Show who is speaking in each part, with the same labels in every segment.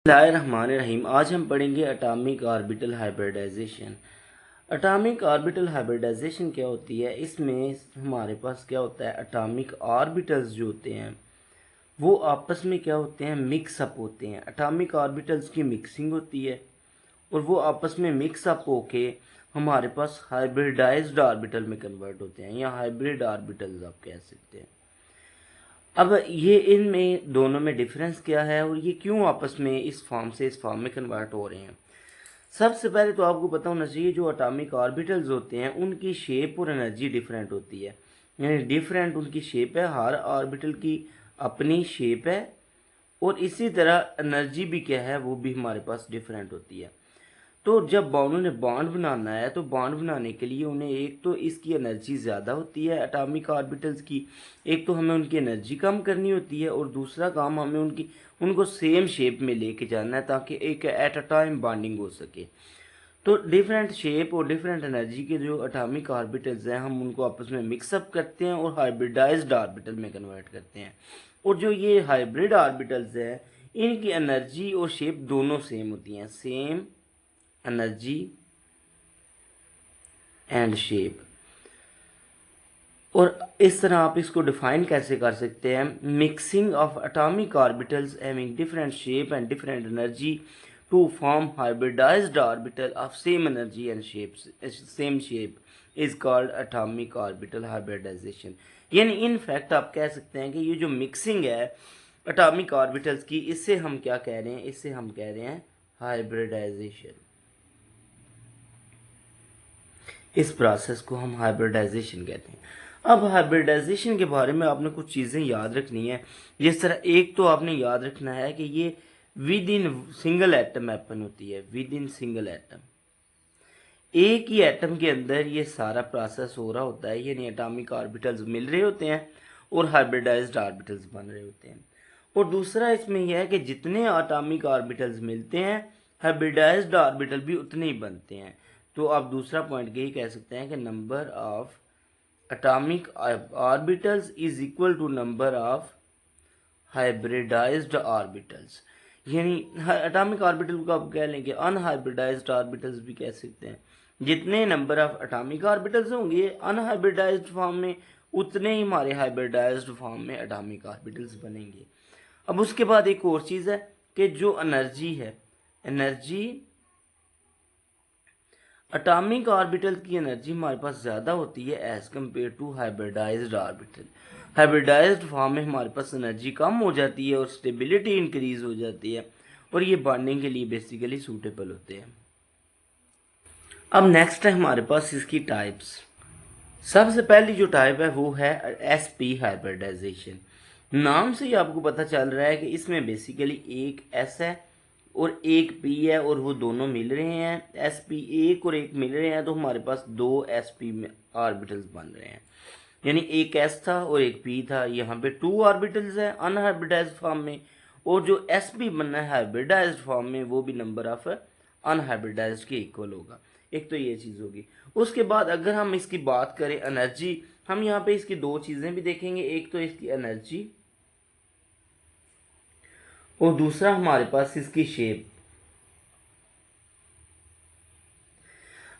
Speaker 1: बिस्मिल्लाहिर्रहमानिर्रहीम। आज हम पढ़ेंगे atomic orbital hybridization. Atomic orbital hybridization क्या होती है? इसमें हमारे पास क्या होता है, एटॉमिक ऑर्बिटल्स जो होते हैं वो आपस में क्या होते हैं, मिक्सअप होते हैं। एटॉमिक ऑर्बिटल्स की मिक्सिंग होती है और वो आपस में मिक्सअप होके हमारे पास हाइब्रिडाइज्ड ऑर्बिटल में कन्वर्ट होते हैं, या हाइब्रिड ऑर्बिटल्स आप कह सकते हैं। अब ये इनमें दोनों में डिफरेंस क्या है और ये क्यों आपस में इस फॉर्म से इस फॉर्म में कन्वर्ट हो रहे हैं? सबसे पहले तो आपको पता होना चाहिए जो एटॉमिक ऑर्बिटल्स होते हैं उनकी शेप और एनर्जी डिफरेंट होती है, यानी डिफरेंट उनकी शेप है। हर ऑर्बिटल की अपनी शेप है और इसी तरह एनर्जी भी क्या है, वो भी हमारे पास डिफरेंट होती है। तो जब उन्होंने बॉन्ड बनाना है तो बॉन्ड बनाने के लिए उन्हें एक तो इसकी एनर्जी ज़्यादा होती है एटॉमिक ऑर्बिटल्स की, एक तो हमें उनकी एनर्जी कम करनी होती है और दूसरा काम हमें उनको सेम शेप में लेके जाना है ताकि एक एट अ टाइम बॉन्डिंग हो सके। तो डिफरेंट शेप और डिफरेंट एनर्जी के जो एटॉमिक ऑर्बिटल्स हैं हम उनको आपस में मिक्सअप करते हैं और हाइब्रिडाइज्ड ऑर्बिटल में कन्वर्ट करते हैं। और जो ये हाइब्रिड ऑर्बिटल्स हैं इनकी एनर्जी और शेप दोनों सेम होती हैं, सेम एनर्जी एंड शेप। और इस तरह आप इसको डिफाइन कैसे कर सकते हैं, mixing of atomic orbitals having different shape and different energy to form hybridized orbital of same energy and same shape is called atomic orbital hybridization. यानी इन फैक्ट आप कह सकते हैं कि ये जो मिक्सिंग है एटॉमिक ऑर्बिटल्स की, इससे हम क्या कह रहे हैं, इससे हम कह रहे हैं हाइब्रिडाइजेशन। इस प्रोसेस को हम हाइब्रिडाइजेशन कहते हैं। अब हाइब्रिडाइजेशन के बारे में आपने कुछ चीज़ें याद रखनी है। जिस तरह एक तो आपने याद रखना है कि ये with in single atom happen होती है, विद इन सिंगल एटम, एक ही एटम के अंदर ये सारा प्रोसेस हो रहा होता है, यानी एटॉमिक ऑर्बिटल्स मिल रहे होते हैं और हाइब्रिडाइज्ड ऑर्बिटल्स बन रहे होते हैं। और दूसरा इसमें यह है कि जितने एटॉमिक ऑर्बिटल्स मिलते हैं हाइब्रिडाइज्ड ऑर्बिटल भी उतने ही बनते हैं। तो आप दूसरा पॉइंट यही कह सकते हैं कि number of atomic orbitals is equal to number of hybridized orbitals. यानी एटॉमिक ऑर्बिटल को आप कह लेंगे अनहाइब्रिडाइज्ड ऑर्बिटल्स भी कह सकते हैं। जितने नंबर ऑफ एटॉमिक ऑर्बिटल्स होंगे अनहाइब्रिडाइज्ड फॉर्म में, उतने ही हमारे हाइब्रिडाइज्ड फॉर्म में एटॉमिक ऑर्बिटल्स बनेंगे। अब उसके बाद एक और चीज़ है कि जो एनर्जी है, एनर्जी एटॉमिक ऑर्बिटल की एनर्जी हमारे पास ज़्यादा होती है as compare to hybridized orbital. Hybridized form में हमारे पास एनर्जी कम हो जाती है और स्टेबिलिटी इंक्रीज हो जाती है और ये बॉन्डिंग के लिए बेसिकली सूटेबल होते हैं। अब नेक्स्ट है हमारे पास इसकी टाइप्स। सबसे पहली जो टाइप है वो है एसपी हाइब्रिडाइजेशन। नाम से ही आपको पता चल रहा है कि इसमें बेसिकली एक एस है और एक पी है और वो दोनों मिल रहे हैं, एस पी एक और एक मिल रहे हैं, तो हमारे पास दो एस पी ऑर्बिटल्स बन रहे हैं। यानी एक एस था और एक पी था, यहाँ पे टू ऑर्बिटल्स है अनहाइब्रिडाइज्ड फॉर्म में, और जो एस पी बनना है हाइब्रिडाइज्ड फॉर्म में वो भी नंबर ऑफ अनहाइब्रिडाइज्ड के इक्वल होगा। एक तो ये चीज़ होगी। उसके बाद अगर हम इसकी बात करें एनर्जी, हम यहाँ पे इसकी दो चीज़ें भी देखेंगे, एक तो इसकी एनर्जी और दूसरा हमारे पास इसकी शेप।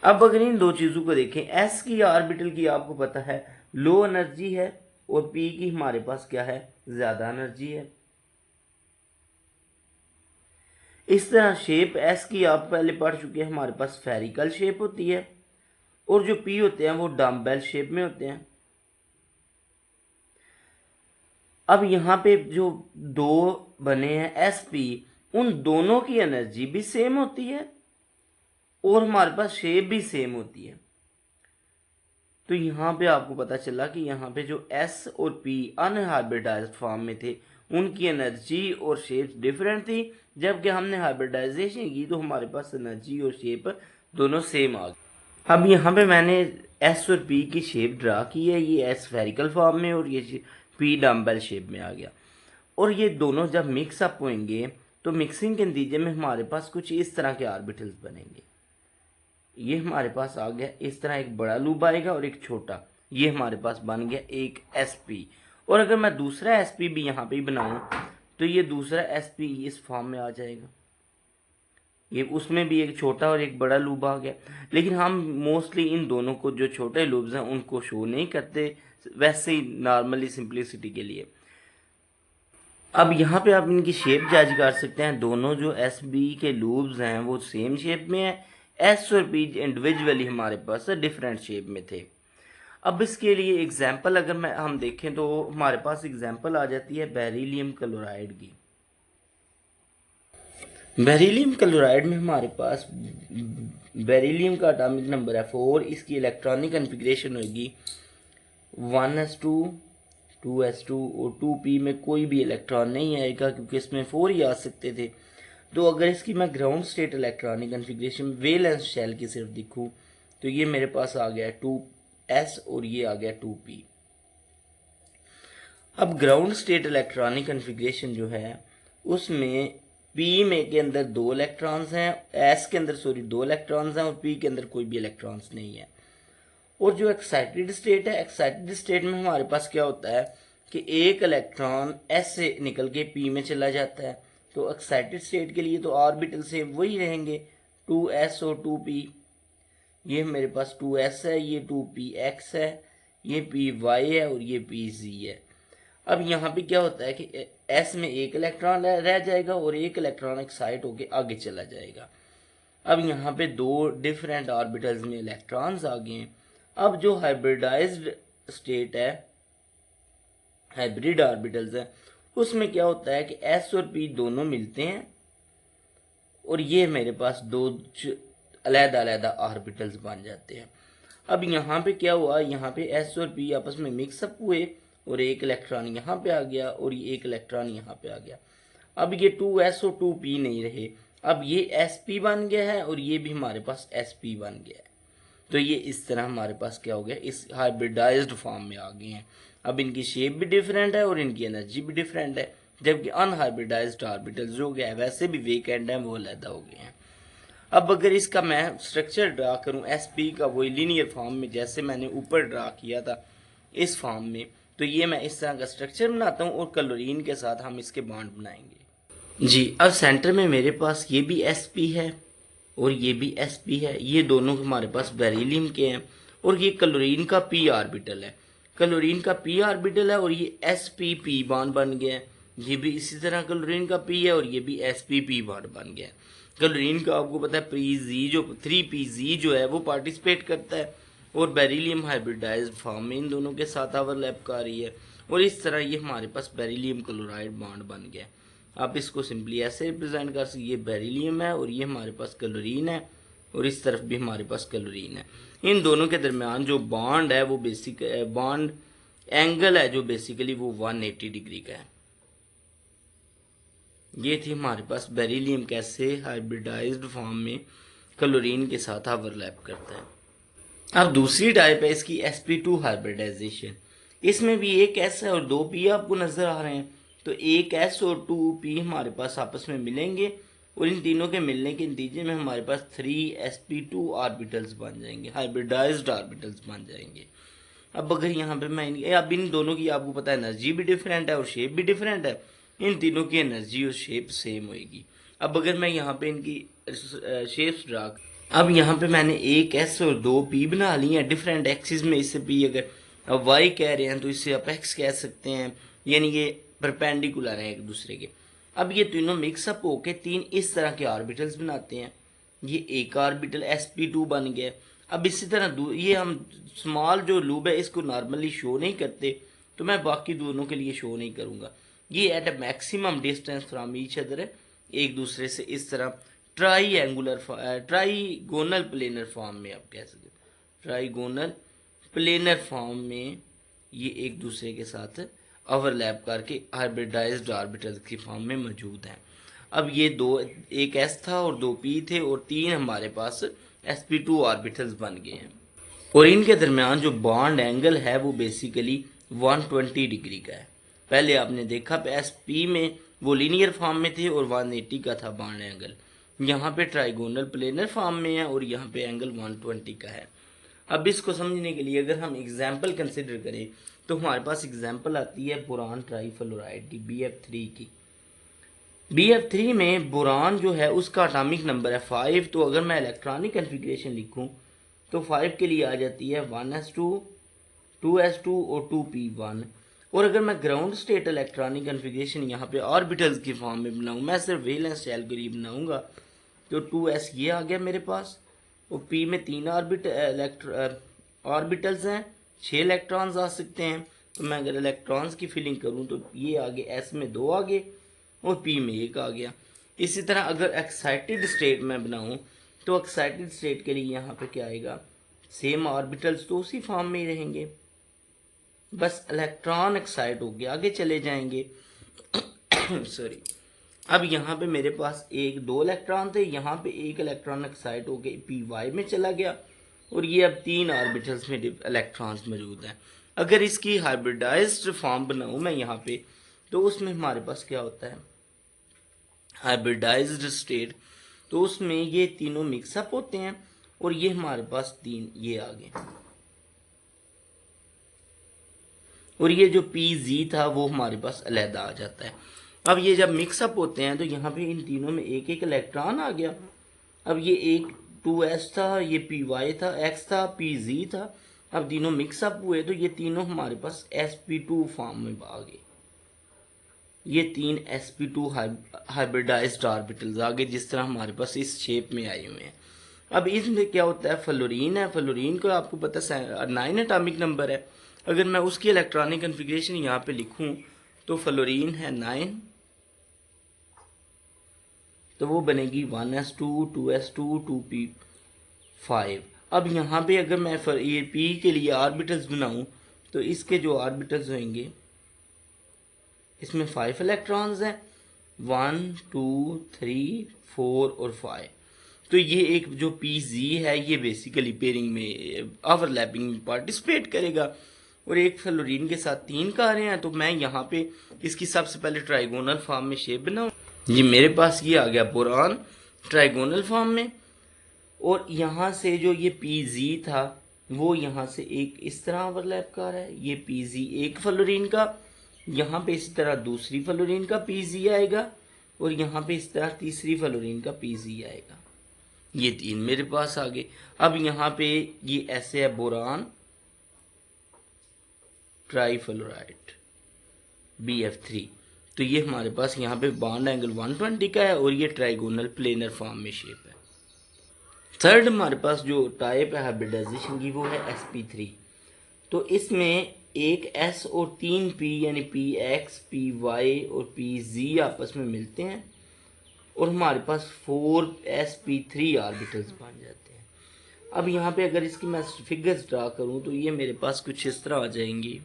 Speaker 1: अब अगर इन दो चीज़ों को देखें, एस की ऑर्बिटल की आपको पता है लो एनर्जी है और पी की हमारे पास क्या है, ज़्यादा एनर्जी है। इस तरह शेप एस की आप पहले पढ़ चुके हैं, हमारे पास स्फेरिकल शेप होती है और जो पी होते हैं वो डम्बेल शेप में होते हैं। अब यहाँ पे जो दो बने हैं एस पी, उन दोनों की एनर्जी भी सेम होती है और हमारे पास शेप भी सेम होती है। तो यहाँ पे आपको पता चला कि यहाँ पे जो एस और पी अनहाइब्रिडाइज्ड फॉर्म में थे उनकी एनर्जी और शेप डिफरेंट थी, जबकि हमने हाइब्रिडाइजेशन की तो हमारे पास एनर्जी और शेप दोनों सेम आ गई। अब यहाँ पे मैंने एस और पी की शेप ड्रा की है, ये एस स्फेरिकल फॉर्म में और ये पी डम्बल शेप में आ गया। और ये दोनों जब मिक्सअप होंगे तो मिक्सिंग के नतीजे में हमारे पास कुछ इस तरह के ऑर्बिटल्स बनेंगे। ये हमारे पास आ गया इस तरह, एक बड़ा लूप आएगा और एक छोटा, ये हमारे पास बन गया एक एसपी। और अगर मैं दूसरा एसपी भी यहाँ पे बनाऊँ तो ये दूसरा एसपी इस फॉर्म में आ जाएगा। ये उसमें भी एक छोटा और एक बड़ा लूप आ गया, लेकिन हम मोस्टली इन दोनों को, जो छोटे लूप्स हैं उनको शो नहीं करते, वैसे ही नॉर्मली सिंप्लिसिटी के लिए। अब यहाँ पे आप इनकी शेप जज कर सकते हैं। दोनों जो एस बी के लूप्स हैं वो सेम शेप में है, एस और पी इंडिविजुअली हमारे पास डिफरेंट शेप में थे। अब इसके लिए एग्जांपल अगर हम देखें तो हमारे पास एग्जांपल आ जाती है बेरिलियम क्लोराइड की। बेरिलियम क्लोराइड में हमारे पास बेरिलियम का एटॉमिक नंबर है 4, इसकी इलेक्ट्रॉनिक कॉन्फ़िगरेशन होगी 1s2 2s2 और 2p में कोई भी इलेक्ट्रॉन नहीं आएगा क्योंकि इसमें 4 ही आ सकते थे। तो अगर इसकी मैं ground state electronic configuration valence shell की सिर्फ दिखूं तो ये मेरे पास आ गया 2s और ये आ गया 2p। अब ग्राउंड स्टेट इलेक्ट्रॉनिक कॉन्फ़िगरेशन जो है उसमें p में के अंदर 2 इलेक्ट्रॉन्स हैं, s के अंदर 2 इलेक्ट्रॉन्स हैं और p के अंदर कोई भी इलेक्ट्रॉन्स नहीं है। और जो एक्साइटेड स्टेट है, एक्साइटेड स्टेट में हमारे पास क्या होता है कि एक इलेक्ट्रॉन s से निकल के p में चला जाता है। तो एक्साइटेड स्टेट के लिए तो ऑर्बिटल से वही रहेंगे 2s और 2p। ये मेरे पास 2s है, ये 2px है, ये py है और ये pz है। अब यहाँ पे क्या होता है कि s में एक इलेक्ट्रॉन रह जाएगा और एक इलेक्ट्रॉन एक्साइट होके आगे चला जाएगा। अब यहाँ पे 2 डिफरेंट ऑर्बिटल्स में इलेक्ट्रॉन्स आ गए हैं। अब जो हाइब्रिडाइज्ड स्टेट है, हाइब्रिड ऑर्बिटल्स है, उसमें क्या होता है कि s और p दोनों मिलते हैं और ये मेरे पास 2 अलग-अलग ऑर्बिटल्स बन जाते हैं। अब यहाँ पे क्या हुआ, यहाँ पे s और p आपस में मिक्सअप हुए और एक इलेक्ट्रॉन यहाँ पे आ गया और ये एक इलेक्ट्रॉन यहाँ पे आ गया। अब ये 2s और 2p नहीं रहे, अब ये sp बन गया है और ये भी हमारे पास sp बन गया है। तो ये इस तरह हमारे पास क्या हो गया, इस हाइब्रिडाइज्ड फॉर्म में आ गए हैं। अब इनकी शेप भी डिफरेंट है और इनकी एनर्जी भी डिफरेंट है, जबकि अनहाइब्रिडाइज्ड ऑर्बिटल्स जो गया वैसे भी वीकेंड हैं वो अलग हो गए हैं। अब अगर इसका मैं स्ट्रक्चर ड्रा करूं sp का वही लीनियर फॉर्म में जैसे मैंने ऊपर ड्रा किया था इस फॉर्म में, तो ये मैं इस तरह का स्ट्रक्चर बनाता हूं और क्लोरीन के साथ हम इसके बॉन्ड बनाएंगे। जी, अब सेंटर में मेरे पास ये भी sp है और ये भी sp है, ये दोनों हमारे पास बेरिलियम के हैं और ये क्लोरीन का p ऑर्बिटल है, क्लोरीन का p ऑर्बिटल है और ये spp बॉन्ड बन गया है। ये भी इसी तरह क्लोरीन का p है और ये भी spp बॉन्ड बन गया है। क्लोरीन का आपको पता है प्रीजी जो 3pz जो है वो पार्टिसिपेट करता है और बेरिलियम हाइब्रिडाइज्ड फॉर्म में इन दोनों के साथ ओवरलैप कर रही है और इस तरह ये हमारे पास बेरिलियम क्लोराइड बॉन्ड बन गया। आप इसको सिंपली ऐसे रिप्रेजेंट कर सकते, ये बेरिलियम है और ये हमारे पास क्लोरीन है और इस तरफ भी हमारे पास क्लोरीन है। इन दोनों के दरमियान जो बॉन्ड है वो बेसिक बॉन्ड एंगल है जो बेसिकली वो 180 डिग्री का है। ये थी हमारे पास बेरिलियम कैसे हाइब्रिडाइज्ड फॉर्म में क्लोरीन के साथ ओवरलैप करता है। अब दूसरी टाइप है इसकी sp2 हाइब्रिडाइजेशन। इसमें भी एक s है और 2 p आपको नजर आ रहे हैं। तो एक s और 2 p हमारे पास आपस में मिलेंगे और इन तीनों के मिलने के नतीजे में हमारे पास 3 sp2 ऑर्बिटल्स बन जाएंगे, हाइब्रिडाइज्ड ऑर्बिटल्स बन जाएंगे। अब अगर यहाँ पे मैं अब इन दोनों की आपको पता है एनर्जी भी डिफरेंट है और शेप भी डिफरेंट है, इन तीनों की एनर्जी और शेप सेम होएगी। अब अगर मैं यहाँ पे इनकी शेप्स ड्रा, अब यहाँ पे मैंने एक s और 2 p बना ली हैं डिफरेंट एक्सिस में। इससे p अगर अब y कह रहे हैं तो इससे आप x कह सकते हैं, यानी ये परपेंडिकुलर है एक दूसरे के। अब ये तीनों मिक्सअप होके 3 इस तरह के ऑर्बिटल्स बनाते हैं। ये एक ऑर्बिटल sp2 बन गया। अब इसी तरह ये हम स्मॉल जो लूब है इसको नॉर्मली शो नहीं करते, तो मैं बाकी दोनों के लिए शो नहीं करूँगा। ये at a maximum distance from each other है, एक दूसरे से इस तरह ट्राईगोनल प्लेनर फॉर्म में आप कह सकते हो, ट्राईगोनल प्लेनर फॉर्म में ये एक दूसरे के साथ ओवरलैप करके हाइब्रिडाइज्ड ऑर्बिटल्स की फॉर्म में मौजूद हैं। अब ये एक s था और 2 p थे और 3 हमारे पास sp2 ऑर्बिटल्स बन गए हैं और इनके दरमियान जो बॉन्ड एंगल है वो बेसिकली 120 डिग्री का है। पहले आपने देखा sp में वो लीनियर फॉर्म में थे और 180 का था बॉन्ड एंगल, यहाँ पे ट्राइगोनल प्लेनर फॉर्म में है और यहाँ पे एंगल 120 का है। अब इसको समझने के लिए अगर हम एग्जाम्पल कंसिडर करें तो हमारे पास एग्जाम्पल आती है बोरान ट्राईफ्लोराइड की BF3 की। BF3 में बोरान जो है उसका एटॉमिक नंबर है 5। तो अगर मैं इलेक्ट्रॉनिक कन्फिग्रेशन लिखूं तो 5 के लिए आ जाती है 1s2, 2s2 और 2p1। और अगर मैं ग्राउंड स्टेट इलेक्ट्रॉनिक कन्फिग्रेशन यहाँ पे ऑर्बिटल्स की फॉर्म में बनाऊँ, मैं सिर्फ वैलेंस शेल के लिए बनाऊँगा, तो 2s ये आ गया मेरे पास। और p में 3 ऑर्बिटल्स हैं, 6 इलेक्ट्रॉन्स आ सकते हैं। तो मैं अगर इलेक्ट्रॉन्स की फिलिंग करूँ तो ये आगे s में 2 आ गए और p में 1 आ गया। इसी तरह अगर एक्साइटेड स्टेट में बनाऊँ तो एक्साइटेड स्टेट के लिए यहाँ पे क्या आएगा, सेम ऑर्बिटल्स तो उसी फॉर्म में ही रहेंगे, बस इलेक्ट्रॉन एक्साइट होके आगे चले जाएंगे। सॉरी। अब यहाँ पे मेरे पास 2 इलेक्ट्रॉन थे, यहाँ पे 1 इलेक्ट्रॉन एक्साइट होके py में चला गया और ये अब 3 ऑर्बिटल्स में इलेक्ट्रॉन्स मौजूद हैं। अगर इसकी हाइब्रिडाइज्ड फॉर्म बनाऊँ मैं यहाँ पे, तो उसमें हमारे पास क्या होता है, हाइब्रिडाइज्ड स्टेट, तो उसमें ये तीनों मिक्सअप होते हैं और ये हमारे पास 3 ये आ गए। और ये जो PZ था वो हमारे पास अलहदा आ जाता है। अब ये जब मिक्सअप होते हैं तो यहाँ पे इन तीनों में 1-1 इलेक्ट्रॉन आ गया। अब ये एक 2s था, ये py था, x था, pz था। अब तीनों मिक्सअप हुए तो ये तीनों हमारे पास sp2 फॉर्म में आ गए। ये 3 sp2 हाइब्रिडाइज्ड ऑर्बिटल्स आ गए, जिस तरह हमारे पास इस शेप में आए हुए हैं। अब इसमें क्या होता है, फ्लोरीन है। फ्लोरीन को आपको पता है 9 एटॉमिक नंबर है। अगर मैं उसकी इलेक्ट्रॉनिक कन्फिग्रेशन यहाँ पे लिखूं तो फ्लोरीन है 9, तो वो बनेगी 1s2, 2s2, 2p5। अब यहाँ पे अगर मैं ये p के लिए ऑर्बिटल्स बनाऊं तो इसके जो ऑर्बिटल्स होंगे, इसमें 5 इलेक्ट्रॉन्स हैं, 1, 2, 3, 4 और 5। तो ये एक जो PZ है ये बेसिकली पेयरिंग में ओवरलैपिंग में पार्टिसिपेट करेगा। और एक फ्लोरीन के साथ 3 कारें हैं, तो मैं यहाँ पे इसकी सबसे पहले ट्राइगोनल फॉर्म में शेप बनाऊँ। ये मेरे पास ये आ गया बोरान ट्राइगोनल फॉर्म में। और यहाँ से जो ये PZ था वो यहाँ से एक इस तरह ओवरलैप कर रहा है, ये PZ एक फ्लोरीन का, यहाँ पे इस तरह दूसरी फ्लोरीन का PZ आएगा और यहाँ पे इस तरह तीसरी फ्लोरीन का PZ आएगा। ये 3 मेरे पास आ गए। अब यहाँ पे ये ऐसे है बोरान ट्राईफ्लोराइड BF3। तो ये हमारे पास यहाँ पे बॉन्ड एंगल 120 का है और ये ट्राइगोनल प्लेनर फॉर्म में शेप है। थर्ड हमारे पास जो टाइप है हाइब्रिडाइजेशन की वो है sp3। तो इसमें एक s और 3 p यानी px, py और pz आपस में मिलते हैं और हमारे पास 4 sp3 ऑर्बिटल्स बन जाते हैं। अब यहाँ पे अगर इसकी मैं फिगर्स ड्रा करूँ तो ये मेरे पास कुछ इस तरह आ जाएंगी।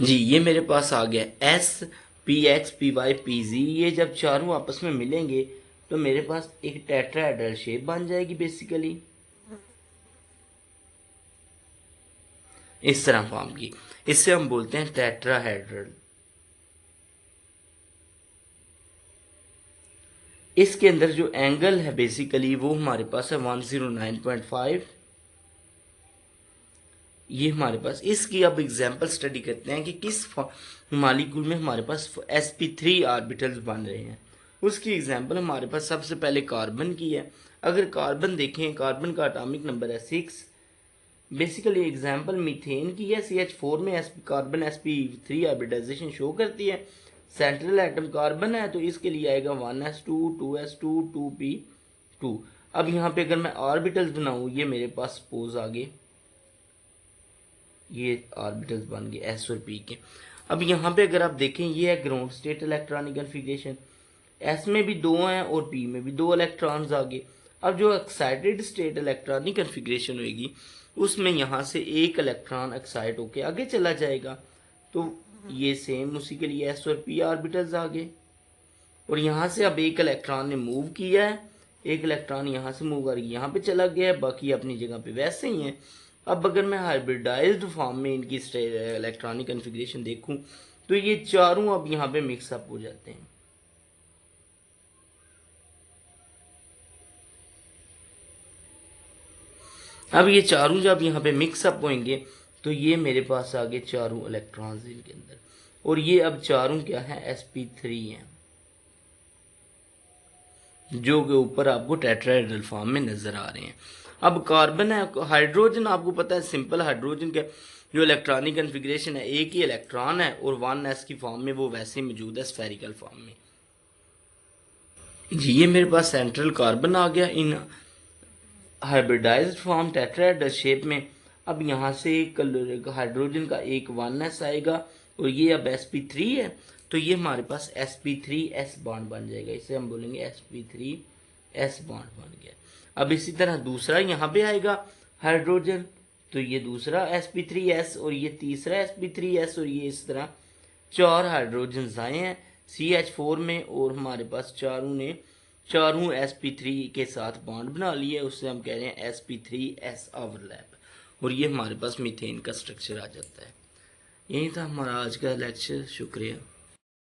Speaker 1: जी ये मेरे पास आ गया s, px, py, pz। ये जब चारों आपस में मिलेंगे तो मेरे पास एक टेट्राहेड्रल शेप बन जाएगी बेसिकली इस तरह फॉर्म की। इससे हम बोलते हैं टेट्राहेड्रल। इसके अंदर जो एंगल है बेसिकली वो हमारे पास है 109.5। ये हमारे पास इसकी अब एग्जांपल स्टडी करते हैं कि किस मॉलिक्यूल में हमारे पास sp3 ऑर्बिटल्स बन रहे हैं। उसकी एग्जांपल हमारे पास सबसे पहले कार्बन की है। अगर कार्बन देखें, कार्बन का एटॉमिक नंबर है 6। बेसिकली एग्जांपल मीथेन की है, CH4 में कार्बन sp3 हाइब्रिडाइजेशन शो करती है। सेंट्रल एटम कार्बन है तो इसके लिए आएगा 1s2, 2s2, 2p2। अब यहाँ पे अगर मैं ऑर्बिटल्स बनाऊँ, ये मेरे पास सपोज आगे ये ऑर्बिटल्स बन गए s और p के। अब यहाँ पे अगर आप देखें ये है ground state electronic configuration, s में भी 2 हैं और p में भी 2 इलेक्ट्रॉन्स आ गए। अब जो एक्साइटेड स्टेट इलेक्ट्रॉनिक कन्फिग्रेशन होगी उसमें यहाँ से 1 इलेक्ट्रॉन एक्साइट होके आगे चला जाएगा, तो ये सेम उसी के लिए s और p ऑर्बिटल्स आ गए। और यहाँ से अब 1 इलेक्ट्रॉन ने मूव किया है, 1 इलेक्ट्रॉन यहाँ से मूव करके यहाँ पे चला गया है, बाकी अपनी जगह पे वैसे ही हैं। अब अगर मैं हाइब्रिडाइज्ड फॉर्म में इनकी इलेक्ट्रॉनिक कन्फिग्रेशन देखूं तो ये चारों अब यहाँ पे मिक्सअप हो जाते हैं। अब ये चारों जब यहाँ पे मिक्सअप होंगे तो ये मेरे पास आ गए चारों इलेक्ट्रॉन्स इनके अंदर, और ये अब चारों क्या है sp3 हैं। जो के ऊपर आपको टेट्राहेड्रल फॉर्म में नज़र आ रहे हैं। अब कार्बन है, हाइड्रोजन आपको पता है सिंपल हाइड्रोजन के जो इलेक्ट्रॉनिक कन्फिग्रेशन है, एक ही इलेक्ट्रॉन है और 1s की फॉर्म में वो वैसे मौजूद है स्फेरिकल फॉर्म में। जी ये मेरे पास सेंट्रल कार्बन आ गया इन हाइब्रिडाइज्ड फॉर्म टेट्राहेड्रल शेप में। अब यहाँ से हाइड्रोजन का एक 1s आएगा और ये अब sp3 है, तो ये हमारे पास sp3s बॉन्ड बन जाएगा, इसे हम बोलेंगे sp3s बॉन्ड बन गया। अब इसी तरह दूसरा यहाँ पे आएगा हाइड्रोजन, तो ये दूसरा sp3s और ये तीसरा sp3s और ये इस तरह 4 हाइड्रोजन आए हैं CH4 में और हमारे पास चारों sp3 के साथ बॉन्ड बना लिया, उससे हम कह रहे हैं sp3s ओवरलैप और ये हमारे पास मीथेन का स्ट्रक्चर आ जाता है। यही था हमारा आज का लेक्चर, शुक्रिया।